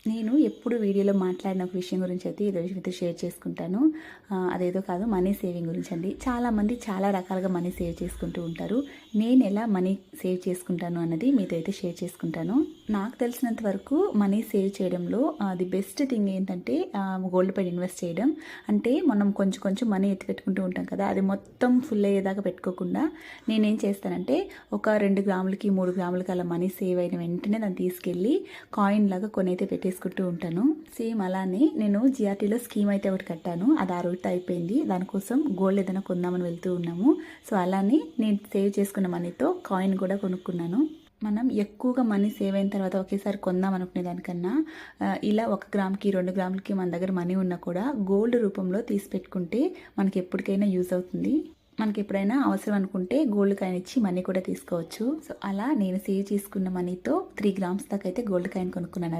నేను ఎప్పుడు వీడియోలో మాట్లాడిన ఒక విషయం గురించి అయితే ఈరోజు మీతో షేర్ చేసుకుంటాను. అదేదో కాదు, మనీ సేవింగ్ గురించి అండి. చాలామంది చాలా రకాలుగా మనీ సేవ్ చేసుకుంటూ ఉంటారు. నేను ఎలా మనీ సేవ్ చేసుకుంటాను అన్నది మీతో అయితే షేర్ చేసుకుంటాను. నాకు తెలిసినంత వరకు మనీ సేవ్ చేయడంలో ది బెస్ట్ థింగ్ ఏంటంటే గోల్డ్ పైన ఇన్వెస్ట్ చేయడం. అంటే మనం కొంచెం కొంచెం మనీ ఎత్తి పెట్టుకుంటూ ఉంటాం కదా, అది మొత్తం ఫుల్ అయ్యేదాకా పెట్టుకోకుండా నేనేం చేస్తానంటే ఒక 2 గ్రాములకి 3 గ్రాములకి అలా మనీ సేవ్ అయిన వెంటనే దాన్ని తీసుకెళ్ళి కాయిన్ లాగా కొన్ని అయితే పెట్టేసుకుంటూ ఉంటాను. సేమ్ అలానే నేను జిఆర్టీలో స్కీమ్ అయితే ఒకటి కట్టాను. అది ఆ రోజుతో అయిపోయింది. దానికోసం గోల్డ్ ఏదైనా కొందామని వెళ్తూ ఉన్నాము. సో అలానే నేను సేవ్ చేసుకున్న మనీతో కాయిన్ కూడా కొనుక్కున్నాను. మనం ఎక్కువగా మనీ సేవ్ అయిన తర్వాత ఒకేసారి కొందాం అనుకునే దానికన్నా ఇలా 1 గ్రామ్కి 2 గ్రాములకి మన దగ్గర మనీ ఉన్నా కూడా గోల్డ్ రూపంలో తీసి పెట్టుకుంటే మనకి ఎప్పటికైనా యూజ్ అవుతుంది. మనకి ఎప్పుడైనా అవసరం అనుకుంటే గోల్డ్ కాయిన్ ఇచ్చి మనీ కూడా తీసుకోవచ్చు. సో అలా నేను సేవ్ చేసుకున్న మనీతో 3 గ్రామ్స్ దాకా అయితే గోల్డ్ కాయిన్ కొనుక్కున్నాను.